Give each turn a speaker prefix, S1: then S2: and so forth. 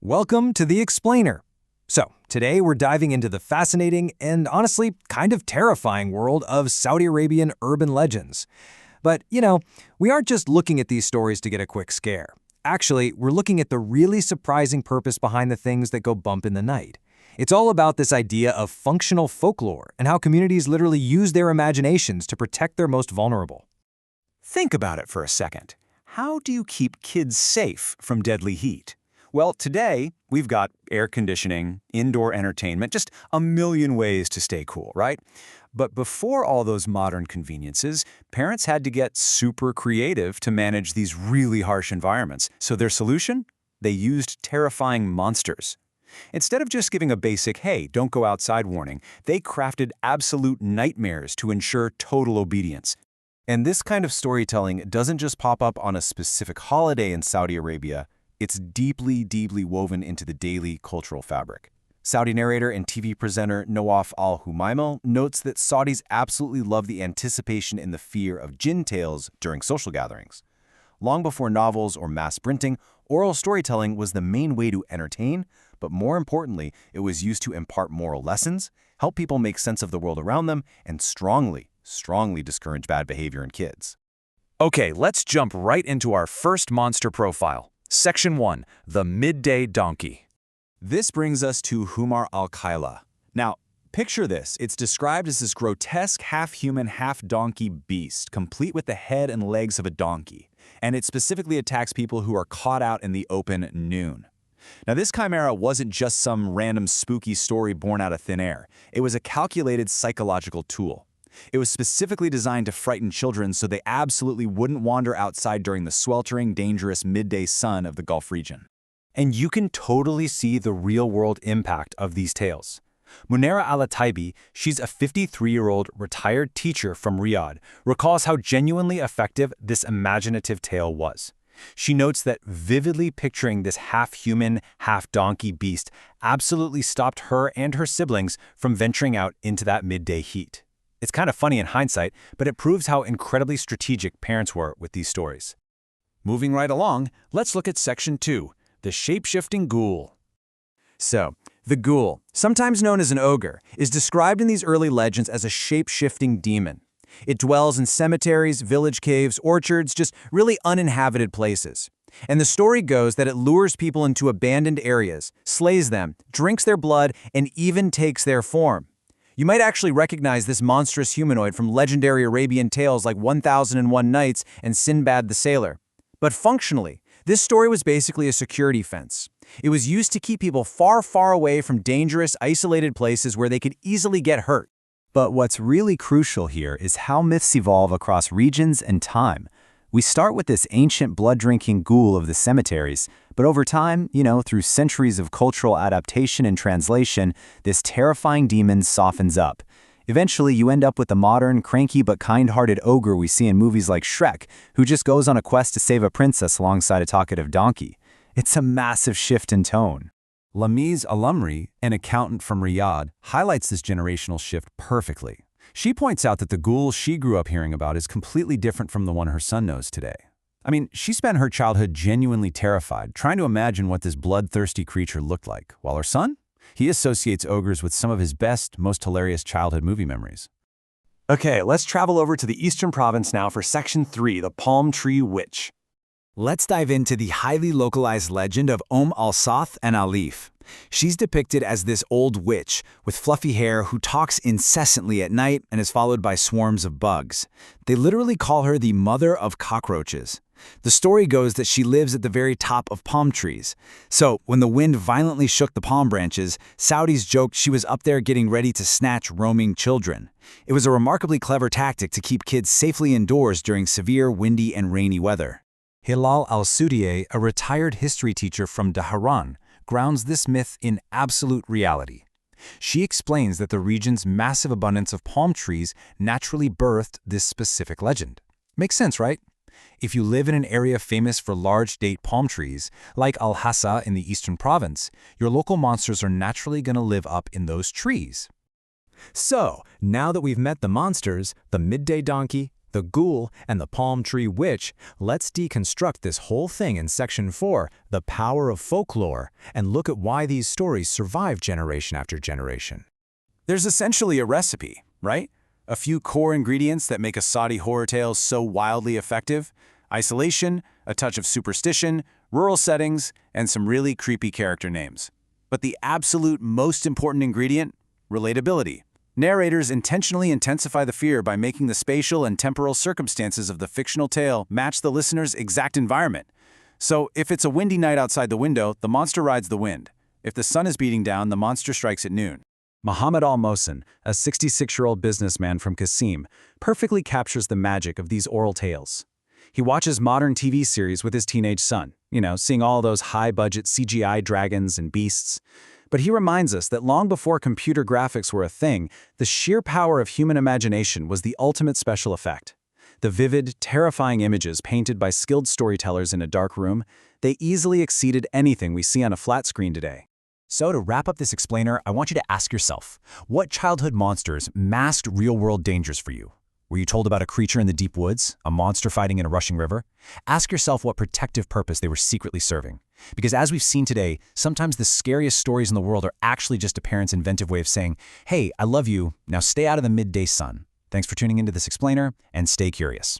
S1: Welcome to The Explainer. So, today we're diving into the fascinating and honestly kind of terrifying world of Saudi Arabian urban legends. But, we aren't just looking at these stories to get a quick scare. Actually, we're looking at the really surprising purpose behind the things that go bump in the night. It's all about this idea of functional folklore and how communities literally use their imaginations to protect their most vulnerable.
S2: Think about it for a second. How do you keep kids safe from deadly heat? Well, today, we've got air conditioning, indoor entertainment, just a million ways to stay cool, right? But before all those modern conveniences, parents had to get super creative to manage these really harsh environments. So their solution? They used terrifying monsters. Instead of just giving a basic, hey, don't go outside warning, they crafted absolute nightmares to ensure total obedience.
S3: And this kind of storytelling doesn't just pop up on a specific holiday in Saudi Arabia. It's deeply, deeply woven into the daily cultural fabric. Saudi narrator and TV presenter Nawaf al-Humaimel notes that Saudis absolutely love the anticipation and the fear of Jinn tales during social gatherings. Long before novels or mass printing, oral storytelling was the main way to entertain, but more importantly, it was used to impart moral lessons, help people make sense of the world around them, and strongly discourage bad behavior in kids.
S2: Okay, let's jump right into our first monster profile. Section 1. The Midday Donkey.
S3: This brings us to Humar al-Khaila. Now, picture this. It's described as this grotesque half-human, half-donkey beast, complete with the head and legs of a donkey. And it specifically attacks people who are caught out in the open noon. Now, this chimera wasn't just some random spooky story born out of thin air. It was a calculated psychological tool. It was specifically designed to frighten children so they absolutely wouldn't wander outside during the sweltering, dangerous midday sun of the Gulf region.
S1: And you can totally see the real-world impact of these tales. Munera Al-Taibi, she's a 53-year-old retired teacher from Riyadh, recalls how genuinely effective this imaginative tale was. She notes that vividly picturing this half-human, half-donkey beast absolutely stopped her and her siblings from venturing out into that midday heat. It's kind of funny in hindsight, but it proves how incredibly strategic parents were with these stories.
S2: Moving right along, let's look at Section 2, the Shape-Shifting Ghoul.
S1: So, the ghoul, sometimes known as an ogre, is described in these early legends as a shape-shifting demon. It dwells in cemeteries, village caves, orchards, just really uninhabited places. And the story goes that it lures people into abandoned areas, slays them, drinks their blood, and even takes their form. You might actually recognize this monstrous humanoid from legendary Arabian tales like 1001 Nights and Sinbad the Sailor. But functionally, this story was basically a security fence. It was used to keep people far, far away from dangerous, isolated places where they could easily get hurt.
S3: But what's really crucial here is how myths evolve across regions and time. We start with this ancient blood-drinking ghoul of the cemeteries, but over time, through centuries of cultural adaptation and translation, this terrifying demon softens up. Eventually, you end up with the modern, cranky but kind-hearted ogre we see in movies like Shrek, who just goes on a quest to save a princess alongside a talkative donkey. It's a massive shift in tone. Lamiz Al-Amri, an accountant from Riyadh, highlights this generational shift perfectly. She points out that the ghoul she grew up hearing about is completely different from the one her son knows today. I mean, she spent her childhood genuinely terrified, trying to imagine what this bloodthirsty creature looked like, while her son? He associates ogres with some of his best, most hilarious childhood movie memories.
S1: Okay, let's travel over to the Eastern Province now for Section 3, the Palm Tree Witch.
S2: Let's dive into the highly localized legend of al-Sath and Alif. She's depicted as this old witch with fluffy hair who talks incessantly at night and is followed by swarms of bugs. They literally call her the mother of cockroaches. The story goes that she lives at the very top of palm trees. So, when the wind violently shook the palm branches, Saudis joked she was up there getting ready to snatch roaming children. It was a remarkably clever tactic to keep kids safely indoors during severe windy and rainy weather.
S1: Hilal al-Sudiye, a retired history teacher from Dhahran, grounds this myth in absolute reality. She explains that the region's massive abundance of palm trees naturally birthed this specific legend. Makes sense, right? If you live in an area famous for large date palm trees, like Al-Hassa in the Eastern Province, your local monsters are naturally going to live up in those trees. So, now that we've met the monsters, the midday donkey,
S2: the ghoul, and the palm tree witch, let's deconstruct this whole thing in Section 4, The Power of Folklore, and look at why these stories survive generation after generation.
S1: There's essentially a recipe, right? A few core ingredients that make a Saudi horror tale so wildly effective: isolation, a touch of superstition, rural settings, and some really creepy character names. But the absolute most important ingredient? Relatability. Narrators intentionally intensify the fear by making the spatial and temporal circumstances of the fictional tale match the listener's exact environment. So, if it's a windy night outside the window, the monster rides the wind. If the sun is beating down, the monster strikes at noon.
S3: Muhammad al-Mohsen, a 66-year-old businessman from Qasim, perfectly captures the magic of these oral tales. He watches modern TV series with his teenage son, seeing all those high-budget CGI dragons and beasts. But he reminds us that long before computer graphics were a thing, the sheer power of human imagination was the ultimate special effect. The vivid, terrifying images painted by skilled storytellers in a dark room, they easily exceeded anything we see on a flat screen today.
S2: So to wrap up this explainer, I want you to ask yourself, what childhood monsters masked real-world dangers for you? Were you told about a creature in the deep woods, a monster fighting in a rushing river? Ask yourself what protective purpose they were secretly serving. Because as we've seen today, sometimes the scariest stories in the world are actually just a parent's inventive way of saying, hey, I love you, now stay out of the midday sun. Thanks for tuning into this explainer, and stay curious.